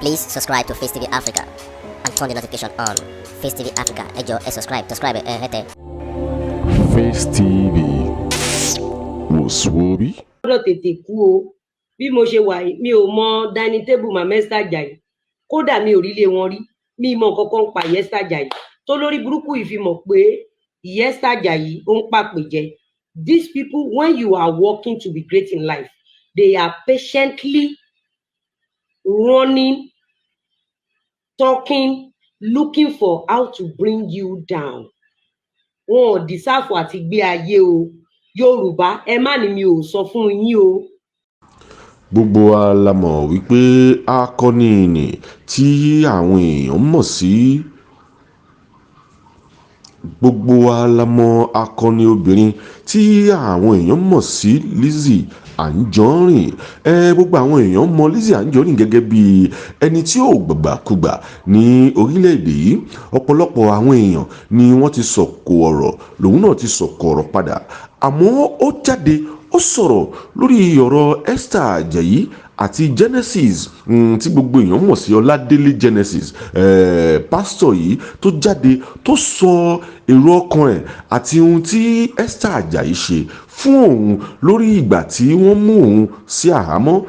Please subscribe to Face TV Africa and turn the notification on. Face TV Africa, ẹ jọ̀ọ́, subscribe, hete. Face TV was Swoby. Ọ̀dọ̀ tètè kú o bí mo ṣe wà yìí mi ò mọ dining table Mama Esther Ajayi kódà mi ò rí lé wọn rí mi mọ kankan pa Esther Ajayi tó lórí burúkú ìfimọ̀ pé Esther Ajayi ó ń pàpè jẹ. These people, when you are working to be great in life, they are patiently running, talking, looking for how to bring you down. Wọn ò deserve àti gbé ayé o. Yorùbá ẹ má ní mi ò sọ fún yín o. Gbogbo wa la mọ̀ wípé akọni ni tí àwọn èèyàn mọ̀ sí. Gbogbo wa la mọ̀ akọni obìnrin tí àwọn èèyàn mọ̀ sí Lizzy Anjorin. Gbogbo àwọn èèyàn mọ̀ Lizzy Anjorin gẹ́gẹ́ bí ẹni tí ó gbàgbàkúgbà ní orílẹ̀-èdè yìí. Ọ̀pọ̀lọpọ̀ àwọn èèyàn ni wọ́n ti sọ̀kò ọ̀rọ̀, lòun náà ti sọ̀kò ọ̀rọ̀ padà. Àmọ́ ó jáde ó sọ̀rọ̀ lórí ọ̀rọ̀ Esther Ajayi àti Genesis tí gbogbo èèyàn mọ̀ sí Olodele Genesis. Pásítọ̀ yìí tó jáde tó sọ èrò ọkàn ẹ̀ àti ohun tí Esther Ajayi ṣe fún òun lórí ìgbà tí wọ́n mú òun sí àhámọ́.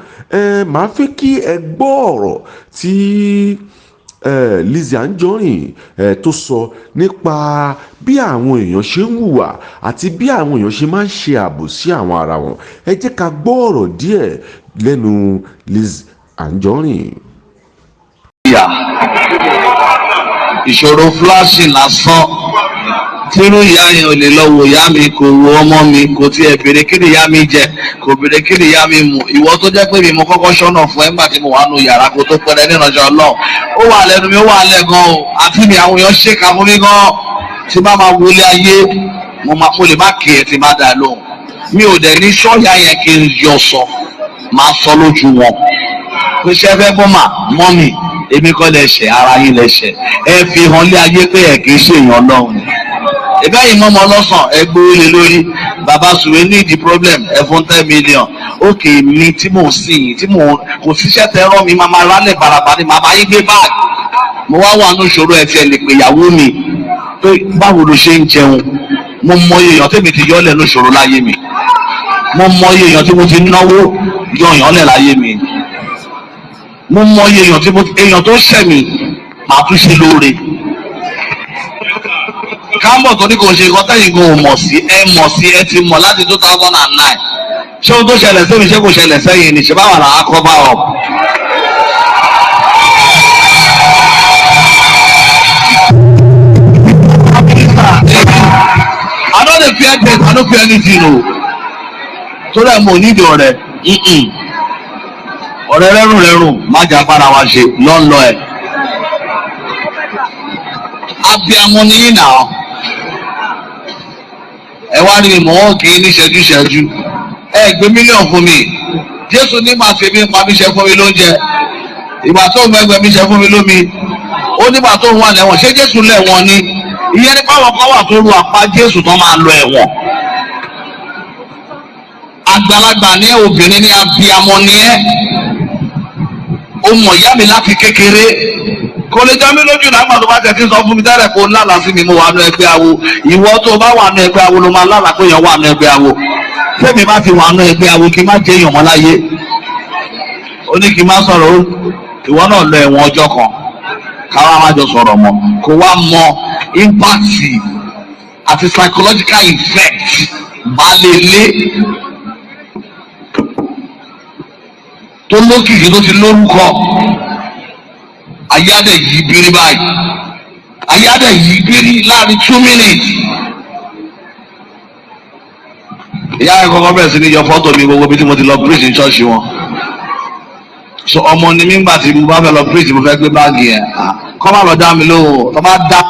Màá fẹ́ kí ẹ gbọ́ ọ̀rọ̀ tí Lizzy Anjorin tó sọ nípa bí àwọn èèyàn ṣe ń hùwà àti bí àwọn èèyàn ṣe máa ń ṣe àbòsí àwọn ara wọn. Ẹ jẹ́ ká gbọ́ ọ̀rọ̀ díẹ̀ lẹ́nu Lizzy Anjorin. Ìṣòro flashing lásán tírú ìyá yẹn ò lè lọ wò ìyá mi, kò wo ọmọ mi, kò tiẹ̀ béèrè kí ni ìyá mi jẹ, kò béèrè kí ni ìyá mi mu. Ìwọ tó jẹ́ pé mi mo kọ́kọ́ ṣọ́nà fún ẹ nígbà tí mo wà nù yàrá kó tó pẹ́rẹ́ nínú ọjọ́ Ọlọ́run. Ó wà lẹ́nu mi, ó wà lẹ́ gan o, àti mi àwọn èèyàn ṣèkà fún mi gan. Tí bá máa wọlé ayé mo lè má kí ẹ ti má dà lóhùn. Mi ò dẹ̀ ní ṣọ́ọ̀yà yẹn kí n yọ sọ, máa sọ lójú wọn. Pé ṣẹ́ fẹ́ bọ́ mà mọ́mì, èmi kọ́ lẹ ṣẹ̀, ara yín lẹ ṣẹ̀. Ẹ fi hàn lé ayé pé ẹ kì í ṣèyàn Ọlọ́run. Ìbá yìí mọ́ ọmọ ọlọ́sàn ẹ gbówó lé lórí. Bàbá Sùwé ní ìdí problem ẹ fún 10 million. Ókè mi tí mò ń sìn yìí tí mò ń kò síṣẹ́ tẹ rán mi máa rálẹ̀ bàràbà ni màá yí gbé báàgì. Mo wá wà ní ìṣòro ẹ̀ tí ẹ lè pè ìyàwó mi pé báwo ló ṣe ń jẹun. Mo mọ iye èèyàn tèmi ti yọ́lẹ̀ ní ìṣòro láyé mi. Mo mọ iye èèyàn tí mo ti náwó yọ̀yàn lẹ̀ láyé mi. Mo mọ iye èèyàn tó ṣẹ̀ mí màá tún ṣe lóore. Kámbọ̀ tó ní kò ṣe nǹkan tẹ́yìn gan ò mọ̀ sí, ẹ ti mọ̀ láti 2009. Ṣé ohun tó ṣẹlẹ̀ sẹ́mi ṣé kò ṣẹlẹ̀ sẹ́yìn ni ṣe báwa là á cover up. I no dey fear death, I no fear anything o. Torí ẹ̀ mo nídìí ọ̀rẹ́. Ọ̀rẹ́ rẹ́rùn má jà fara wa ṣe lọ́nlọ́ ẹ̀. Abiamọ ni yín náà. Ẹ wá ní ìmọ̀ kì í ní ṣẹ́jú. Ẹ gbé mílíọ̀nù fún mi. Jésù ní màá fi mí pa mí ṣe fún mi lóúnjẹ. Ìgbà tó ń gbẹgbẹ mi ṣe fún mi lómi. Ó nígbà tó ń wà lẹ́wọ̀n. Ṣé Jésù lẹ́wọ̀n ni? Ìyẹn ní báwọn kan wà tó ru àpá Jésù tó máa lọ ẹ̀wọ̀n. Àgbàlagbà ní obìnrin ní abiamọ ní ẹ́. Ó mọ̀ ìyá mi láti kékeré. Kò lè jẹ́ mí lójú náà gbàdúrà bá tẹ̀ sí sọ fún mi tẹ́lẹ̀ kó lálàá sí mi mo wà nù ẹgbẹ́ awo. Ìwọ tó bá wà nù ẹgbẹ́ awo ló máa lálàá pé èèyàn wà nù ẹgbẹ́ awo. Tẹ́mi bá ti wà nù ẹgbẹ́ awo kí n má jẹ́ èèyàn mọ́ láyé. Ó ní kí n má sọ̀rọ̀ ìwọ náà lọ ẹ̀wọ̀n ọjọ́ kan. Káwá má jọ sọ̀rọ̀ mọ́. Kò wá mọ impact àti psychological effect balẹ̀lé tó lókìkí tó ti lórúkọ. Ayáde yìí bírí báyìí. Ayáde yìí bírí láàrin 2 minutes. Ìyá ẹ̀ kọ́kọ́ bẹ̀rẹ̀ sí ní yọ fọ́tò mi gbogbo bí tí mo ti lọ preach ní ṣọ́ọ̀ṣì wọn. So ọmọ ni mí gbà tí mo bá fẹ́ lọ preach mo fẹ́ gbé báàgì yẹn. Kọ́ máa lọ dá mi lóhùn, tó bá dá.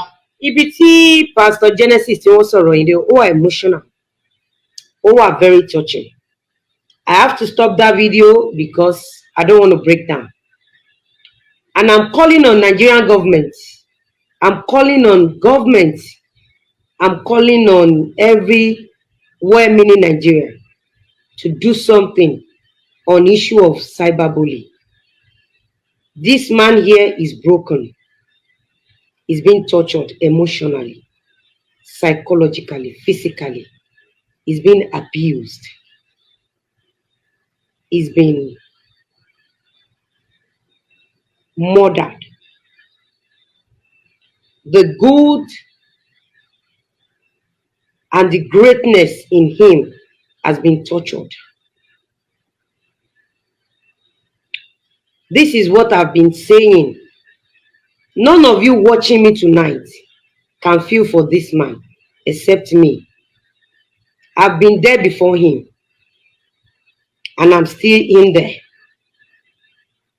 Ibi tí Pastor Genesis tí wọ́n sọ̀rọ̀ yìí ó wà emotional. Ó wà very touching. I have to stop that video because I don't want to break down. And I'm calling on Nigerian government. I'm calling on government. I'm calling on every well-meaning Nigerian to do something on issue of cyberbullying. This man here is broken. He's being tortured emotionally, psychologically, physically. He's been abused. He's been murdered. The good and the greatness in him has been tortured. This is what I've been saying. None of you watching me tonight can feel for this man except me. I've been there before him and I'm still in there.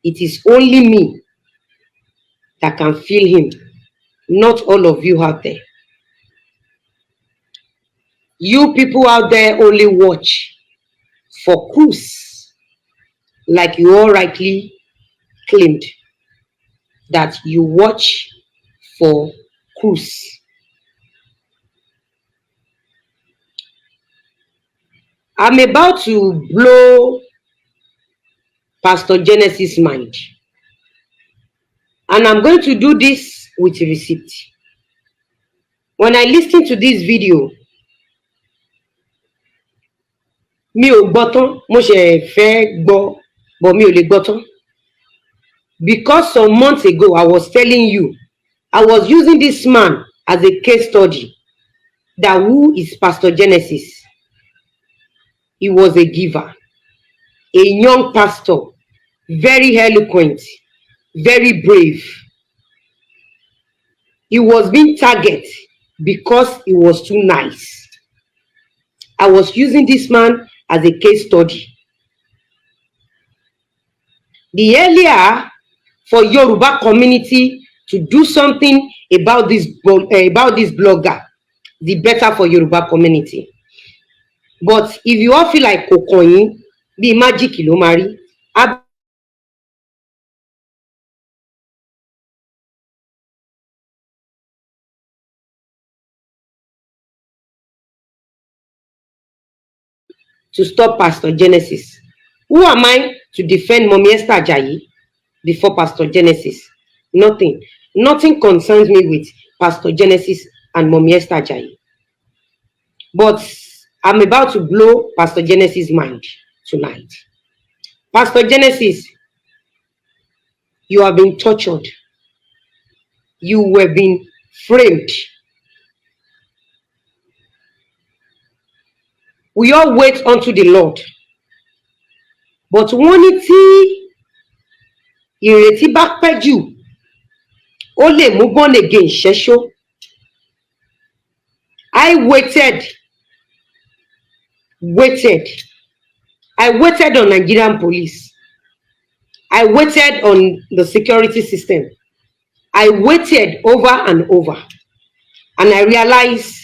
It is only me that can feel him, not all of you out there. You people out there only watch for coups, like you all rightly claimed that you watch for coups. I'm about to blow Pastor Genesis' mind. And I'm going to do this with receipt. When I listen to this video, mi ò gbọ́ tán, mo ṣe fẹ́ gbọ́, but mi ò lè gbọ́ tán. Because some months ago, I was telling you, I was using this man as a case study. That who is Pastor Genesis? He was a giver, a young pastor, very eloquent, very brave. He was being targeted because he was too nice. I was using this man as a case study. The earlier for Yoruba community to do something about this blogger, the better for Yoruba community. But if you all feel like kokoyin, be magic ló máa rí. To stop Pastor Genesis. Who am I to defend Mommy Esther Ajayi before Pastor Genesis? Nothing. Nothing concerns me with Pastor Genesis and Mommy Esther Ajayi. But I'm about to blow Pastor Genesis' mind tonight. Pastor Genesis, you have been tortured. You were being framed. We all wait unto the Lord. But wọ́n ní tí ìrètí bá pẹ́ jù, ó lè mú born again ṣẹ́ṣó. I waited. I waited on Nigerian police. I waited on the security system. I waited over and over. And I realized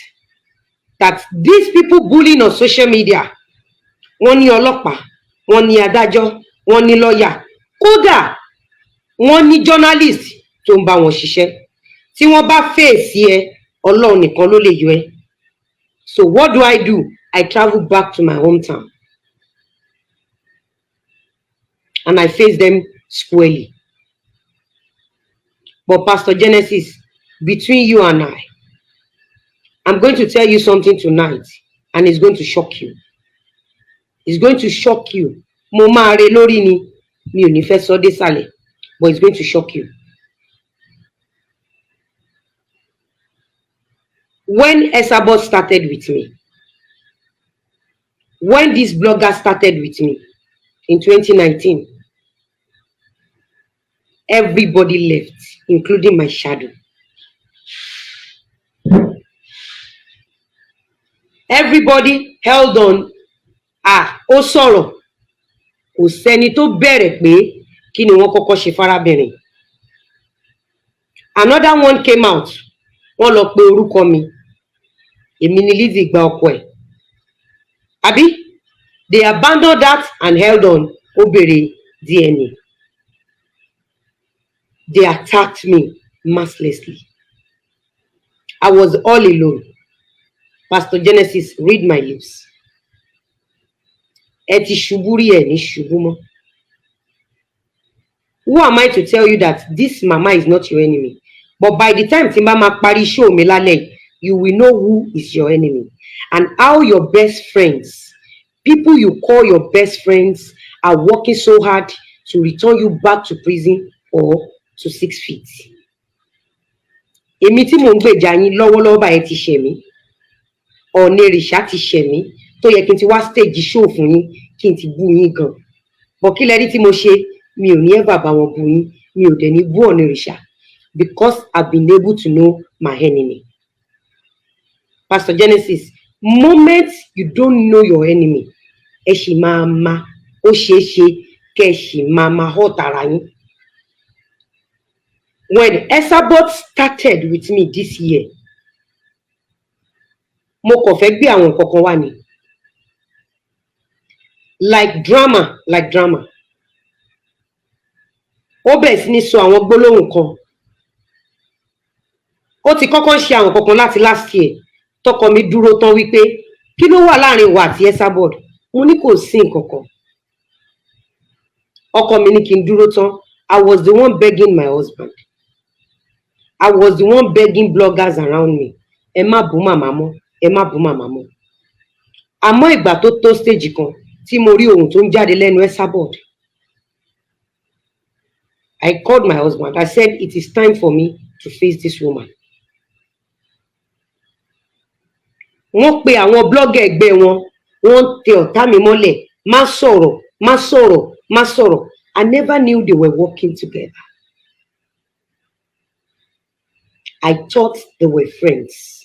that these people bullying on social media, wọ́n ní ọlọ́pàá, wọ́n ní adájọ́, wọ́n ní lọ́yà, kódà wọ́n ní journalist tó ń bá wọn ṣiṣẹ́. Tí wọ́n bá fèsì ẹ, Ọlọ́run nìkan ló lè yọ ẹ́. So what do? I travel back to my hometown. And I face them squarely. But Pastor Genesis, between you and I'm going to tell you something tonight, and it's going to shock you. It's going to shock you. Mo máa re lórí ni, mi ò ní fẹ́ sọ désàlẹ̀, but it's going to shock you. When Esabod started with me, when this blogger started with me in 2019, everybody left, including my shadow. Everybody held on. Ó sọ̀rọ̀. Kò sẹ́ni tó bẹ̀rẹ̀ pé kí ni wọ́n kọ́kọ́ ṣe fárábìnrin. Another one came out. Wọ́n lọ pe orúkọ mi. Èmi ni Lizzy gba ọkọ ẹ̀. Àbí? They abandoned that and held on. Ó béèrè DNA. They attacked me mercilessly. I was all alone. Pastor Genesis, read my lips. Ẹ ti ṣubú rí ẹ ní ṣubú mọ́. who am I to tell you that this mama is not your enemy? But by the time tí n bá máa parí show mi lálẹ́, you will know who is your enemy and how your best friends, people you call your best friends, are working so hard to return you back to prison or to 6 feet. Èmi tí mò ń gbèjà yín lọ́wọ́lọ́wọ́ báyìí ti ṣẹ̀ mí. Ọ̀nẹ́rìṣà ti ṣẹ̀ mí tó yẹ kí n ti wá stage show fún yín kí n ti bú yín gan. But kí lẹ́rí tí mo ṣe, mi ò ní ever bá wọn bú yín, mi ò dẹ̀ ní bú Ọ̀nẹ́rìṣà because I've been able to know my enemy. Pastor Genesis, moment you don't know your enemy, ẹ ṣì máa ma, ó ṣeé ṣe kẹ́ ẹ ṣì máa hurt ara yín. When Esabod started with me this year, mo kàn fẹ́ gbé àwọn nǹkan kan wá ni. Like drama. Ó bẹ̀rẹ̀ sí ní sọ àwọn gbólóhùn kan. Ó ti kọ́kọ́ ṣe àwọn kankan láti last year. Tọkọ mi dúró tán wípé kí ló wà láàrin wa àti Esabod? Mo ní kò sí nǹkan kan. Ọkọ mi ní kí n dúró tán. I was the one begging my husband. I was the one begging bloggers around me. Ẹ má bú màmá mọ́, ẹ má bú màmá mọ́. Àmọ́ ìgbà tó stage kan tí mo rí ohun tó ń jáde lẹ́nu Esabod, I called my husband. I said, it is time for me to face this woman. Wọ́n pe àwọn blogger ẹgbẹ́ wọn, wọ́n tẹ ọ̀tá mi mọ́lẹ̀, má sọ̀rọ̀. I never knew they were working together. I thought they were friends.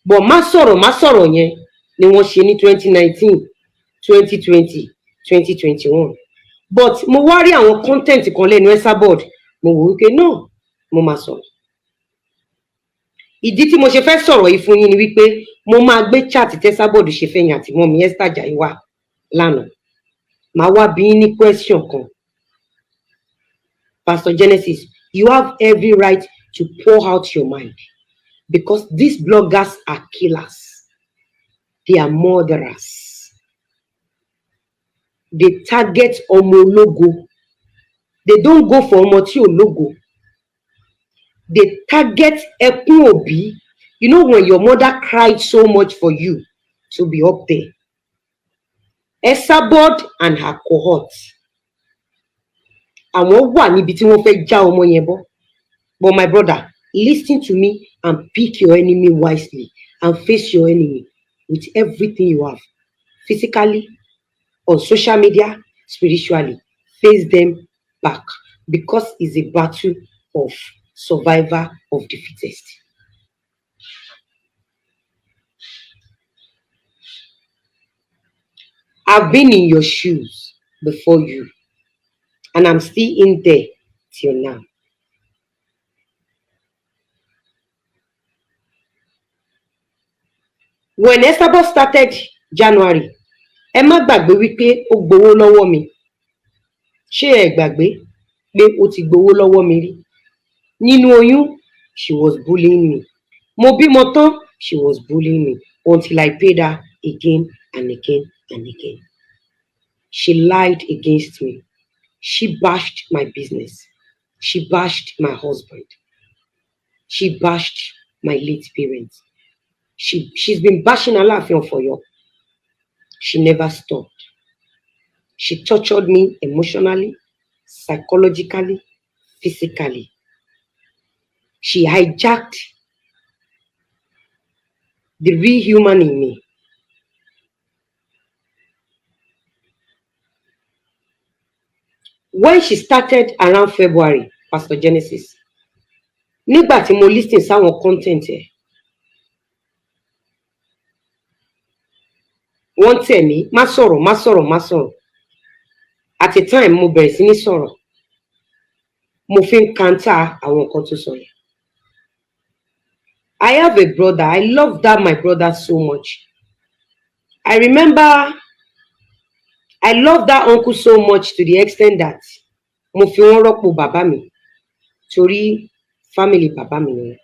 But má sọ̀rọ̀ yẹn ni wọ́n ṣe ní 2019, 2020, 2021. But mo wá rí àwọn content kan lẹ́nu Esabod, mo wò wípé no, mo máa sọ̀rọ̀. Ìdí tí mo ṣe fẹ́ sọ̀rọ̀ yìí fún yín ni wípé mo máa gbé chat tí Esabod ṣe fẹ́ yàn àti mọ́mí Esther Ajayi wá lánàá. Màá wá bí yín ní question kan. Pastor Genesis, you have every right to pour out your mind because these bloggers are killers. They are murderers. They target ọmọ ológo. They don't go for ọmọ tí ò lógo. They target ẹkún òbí. You know when your mother cried so much for you to be up there. Esabod and her cohort. Àwọn wà níbi tí wọ́n fẹ́ já ọmọ yẹn bọ́. But my brother, listen to me and pick your enemy wisely and face your enemy with everything you have. Physically, on social media, spiritually. Face them back because it's a battle of survivor of the fittest. I've been in your shoes before you, and I'm still in there till now. When Esabod started January, ẹ má gbàgbé wípé ó gbowó lọ́wọ́ mi. Ṣé ẹ gbàgbé pé ó ti gbowó lọ́wọ́ mi rí? Nínú oyún, she was bullying me. Mo bímọ tán, she was bullying me until I paid her again and again and again. She lied against me. She bashed my business. She bashed my husband. She bashed my late parents. She's been bashing Alaafin for you. She never stopped. She tortured me emotionally, psychologically, physically. She hijacked the real human in me. When she started around February, Pastor Genesis, nígbà tí mo listen sáwọn content ẹ̀, wọ́n tẹ̀ mí, má sọ̀rọ̀. At a time, mo bẹ̀rẹ̀ sí ní sọ̀rọ̀. Mo fi ń counter àwọn nǹkan tó sọ yẹn. I have a brother. I love that my brother so much. I remember I love that uncle so much to the extent that mo fi wọ́n rọ́pò bàbá mi torí family bàbá mi ni.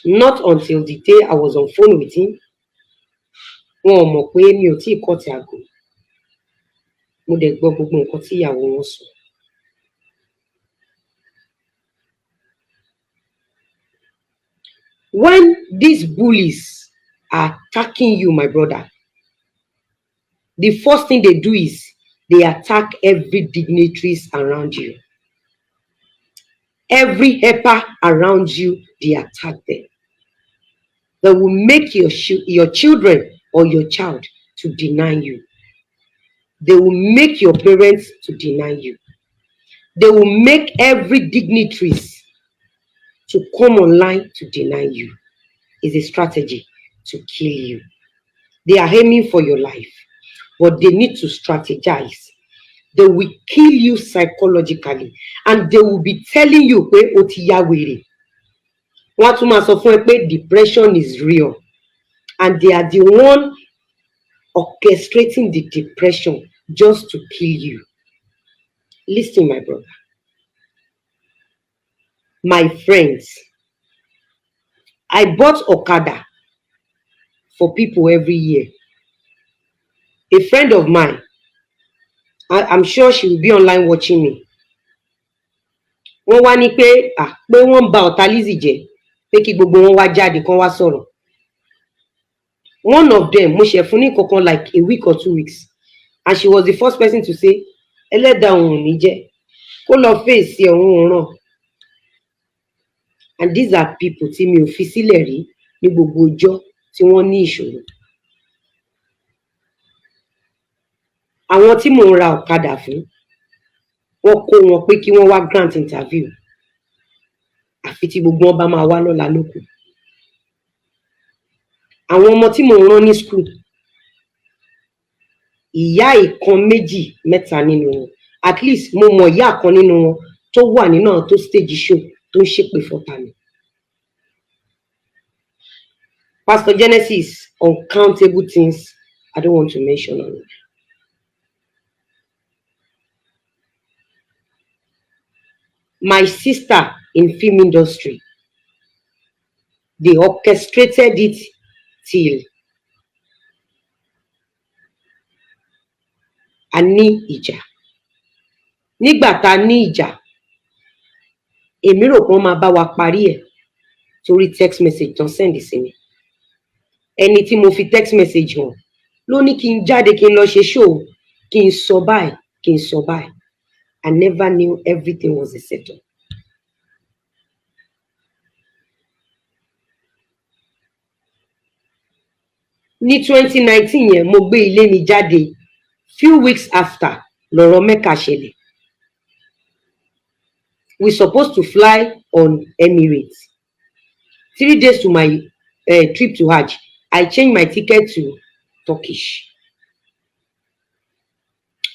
Not until the day I was on phone with him, wọn ò mọ̀ pé mi ò tíì kọ́ ti àgò. Mo dẹ̀ gbọ́ gbogbo nǹkan tí ìyàwó wọn sọ. When these bullies are attacking you, my brother, the first thing they do is they attack every dignitaries around you. Every helper around you, they attack them. They will make your children or your child to deny you. They will make your parents to deny you. They will make every dignitaries to come online to deny you. It's a strategy to kill you. They are aiming for your life, but they need to strategize. They will kill you psychologically, and they will be telling you pé o ti ya wèrè. Wọ́n tún máa sọ fún ẹ pé depression is real, and they are the one orchestrating the depression just to kill you. Listen, my brother, my friends, I bought Okada for people every year. A friend of mine, I'm sure she will be online watching me. Wọ́n wá ní pé wọ́n bà ọ̀tá Lizzy jẹ́, pé kí gbogbo wọn wá jáde kán wá sọ̀rọ̀. One of them, mo ṣe fún ní kankan like a week or 2 weeks, and she was the first person to say, ẹlẹ́dàá òun ò ní jẹ́ kó lọ fèsì ọ̀hún ràn. And these are people tí mi ò fi sílẹ̀ rí ní gbogbo ọjọ́ tí wọ́n ní ìṣòro. Àwọn tí mò ń ra ọ̀kadà fún, wọ́n kó wọn pé kí wọ́n wá grant interview. Àfi tí gbogbo wọn bá máa wá lọ́la lókù. Àwọn ọmọ tí mò ń rán ní school, ìyá ìkan méjì mẹ́ta nínú wọn, at least mo mọ ìyá kan nínú wọn tó wà nínú àwọn tó stage show tó ń ṣépè fọ́tà mi. Pastor Genesis, uncountable things I don't want to mention on it. My sister in film industry, they orchestrated it till a ní ìjà. Nígbà tá ní ìjà, èmi rò pé wọ́n máa bá wa parí ẹ̀ torí text message tán send sí mi. Ẹni tí mo fi text message hàn ló ní kí n jáde kí n lọ ṣe show, kí n sọ báyìí, kí n sọ báyìí. I never knew everything was a setup. Ní 2019 yẹn, mo gbé ilé mi jáde. Few weeks after, lọ̀rọ̀ Mecca ṣẹlẹ̀. We supposed to fly on Emirates. 3 days to my trip to Hajj, I changed my ticket to Turkish.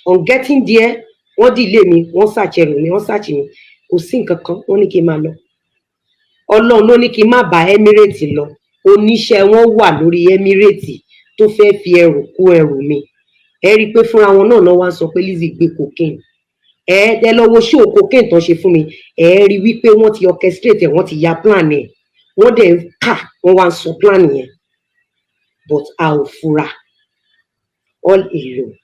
On getting there, wọ́n delay mi, wọ́n search ẹrù mi, wọ́n search mi, kò sí nǹkan kan, wọ́n ní kí n máa lọ. Ọlọ́run ló ní kí n má bá Emirates lọ. Oníṣẹ́ wọn wà lórí Emirates tó fẹ́ fi ẹrù kó ẹrù mi. Ẹ rí i pé fúnra wọn náà wá sọ pé Lizzy gbé cocaine. Ẹ lọ́wọ́ show cocaine tán ṣe fún mi. Ẹ rí i wípé wọ́n ti orchestrate ẹ̀, wọ́n ti ya plan ẹ̀. Wọ́n dẹ̀ wọ́n wá sọ plan yẹn. But a ò fura. All alone.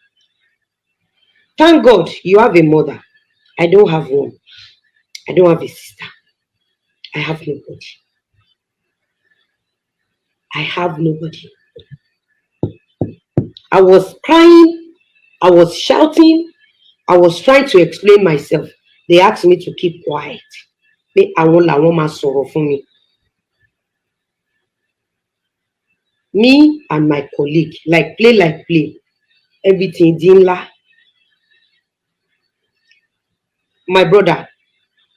Thank God you have a mother. I don't have one. I don't have a sister. I have nobody. I have nobody. I was crying. I was shouting. I was trying to explain myself. They asked me to keep quiet. Pé àwọn làwọn máa sọ̀rọ̀ fún mi. Me and my colleague, like play, everything di ńlá. My brother,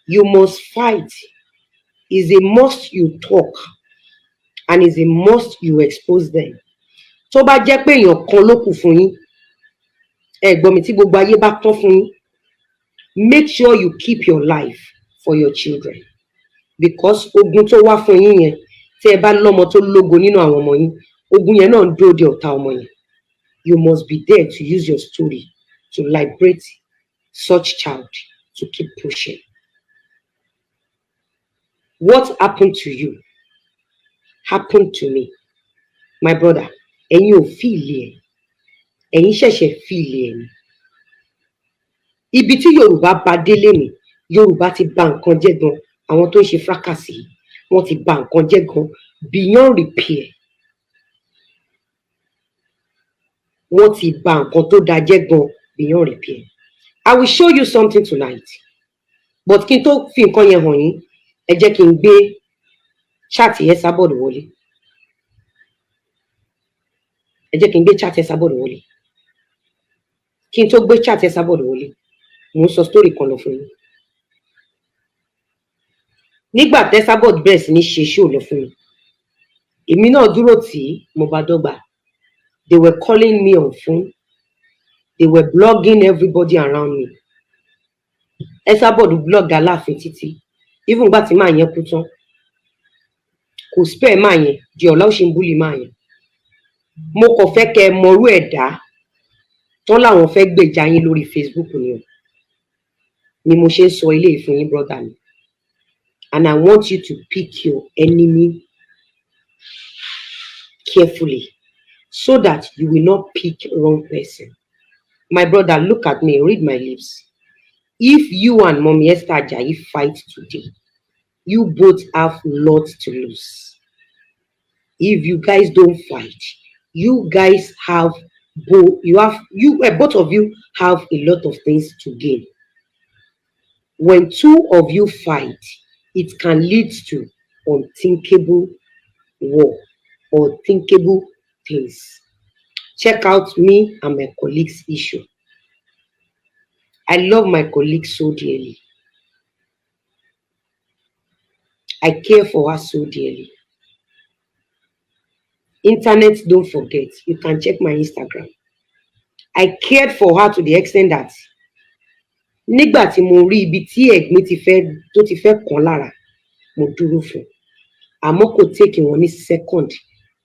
you must fight. It's a must you talk, and it's a must you expose them. Tó bá jẹ́ pé èèyàn kan ló kù fún yín, ẹ̀gbọ́n mi tí gbogbo ayé bá tán fún yín, make sure you keep your life for your children, because ogun tó wá fún yín yẹn, tí ẹ bá lọ́mọ tó lógo nínú àwọn ọmọ yín, ogun yẹn náà ń dúró de ọ̀tá ọmọ yẹn. You must be there to use your story to liberate such child to keep pushing. What happened to you happened to me. My brother, ẹ̀yin ò feel ẹ̀, ẹ̀yin ṣẹ̀ṣẹ̀ feel ẹ̀ ni. Ibi tí Yorùbá bá délé ni, Yorùbá ti bà nǹkan jẹ́ gan. Àwọn tó ń ṣe fracas yìí, wọ́n ti bà nǹkan jẹ́ gan. beyond repair. Wọ́n ti bà nǹkan tó dáa jẹ́ gan beyond repair. I will show you something tonight. But kí n tó fi nǹkan yẹn hàn yín, ẹ jẹ́ kí n gbé chat Esabod wọlé. Ẹ jẹ́ kí n gbé chat Esabod wọlé. Kí n tó gbé chat Esabod wọlé, mo ń sọ story kan lọ fún yín. Nígbà tí Esabod bẹ̀rẹ̀ sí ní ṣe show lọ fún mi, èmi náà dúró tí mo bá dọ́gba. They were calling me on phone. They were blogging everybody around me. Esabod blog Aláàfin títí. Even gbà tí máa yẹn kú tán. Kò spare máa yẹn, di ọ̀la ó ṣe ń bully máa yẹn. Mo kàn fẹ́ kẹ́ mọrú ẹ̀dá tán láwọn fẹ́ gbèjà yín lórí Facebook ni o. Ni mo ṣe ń sọ ilé ìfún yín brother mi. And I want you to pick your enemy carefully so that you will not pick wrong person. My brother, look at me, read my lips. If you and Mommy Esther Ajayi fight today, you both have lots to lose. If you guys don't fight, you guys have both of you have a lot of things to gain. When two of you fight, it can lead to unthinkable war or thinkable things. Check out me and my colleagues' issue. I love my colleagues so dearly. I care for her so dearly. Internet, don't forget, you can check my Instagram. I cared for her to the extent that nígbà tí mo rí ibi tí ẹ̀gbin tó ti fẹ́ kàn lára, mo dúró fún. Àmọ́ kò take wọn ní second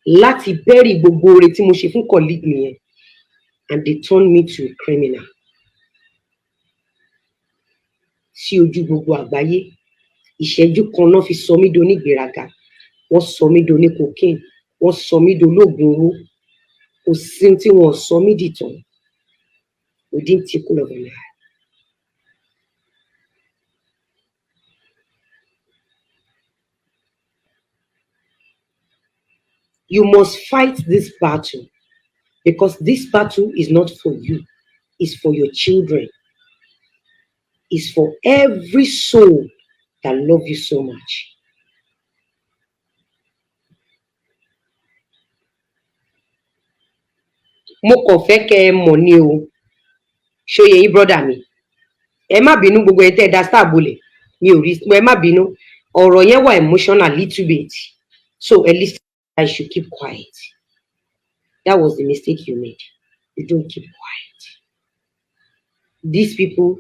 láti bury gbogbo oore tí mo ṣe fún colleague mi yẹn, and they turned me to a criminal. Sí ojú gbogbo àgbáyé, ìṣẹ́jú kan náà fi sọ mí donígbéraga, wọ́n sọ mí doní cocaine, wọ́n sọ mí dolóògùn owó, kò sí tí wọ́n sọ mí dìtàn within tickle of an eye. You must fight this battle because this battle is not for you, it's for your children. It's for every soul that love you so much. Mo kàn fẹ́ kẹ́ ẹ mọ̀ ní o, ṣóyè yín brother mi. Ẹ má bínú gbogbo ẹ tẹ́ ẹ dá star bolẹ̀, mi ò rí, ẹ má bínú. Ọ̀rọ̀ yẹn wà emotional little bit, so at least I should keep quiet. That was the mistake you made. You don't keep quiet. These people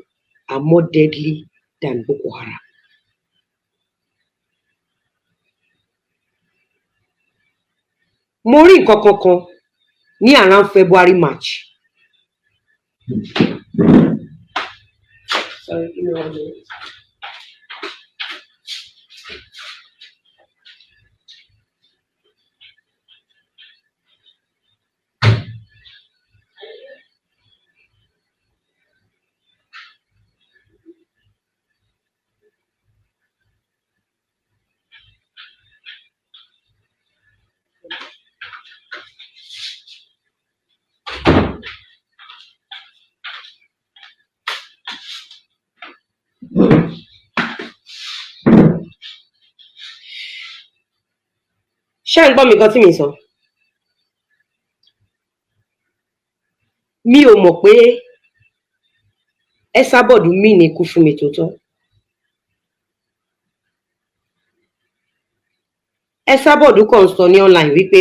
are more deadly than Boko Haram. Mo rí nǹkan kankan ní around February, March. Sorry, give me 1 minute. Ṣé ń gbọ́ mi kan tí mi sọ? Mi ò mọ̀ pé Esabod mí ní ikú fún mi tòótọ́. Esabod kàn sọ ní online wípé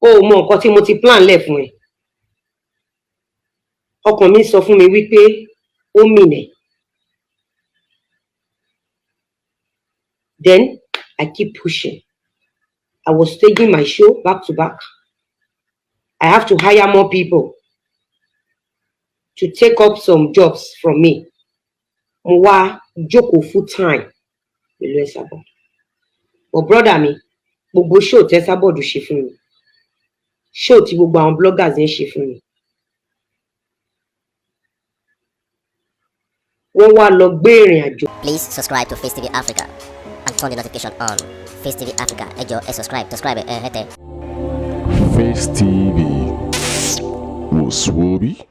o mọ nǹkan tí mo ti plan lẹ̀ fún ẹ. Ọkàn mi sọ fún mi wípé ó mìnẹ̀. Then I keep pushing. I was staging my show back to back. I have to hire more people to take up some jobs from me. Mo wá jókòó full time pẹ̀lú Esabod. But brother mi, gbogbo show tí Esabod ṣe fún mi, show tí gbogbo àwọn bloggers yẹn ṣe fún mi, wọ́n wá lọ gbé ìrìn àjò. Please subscribe to Facetv Africa and turn the notification on. Facetv Africa, ẹ jọ̀ọ́ ẹ subscribe hete. Face TV was Swoby.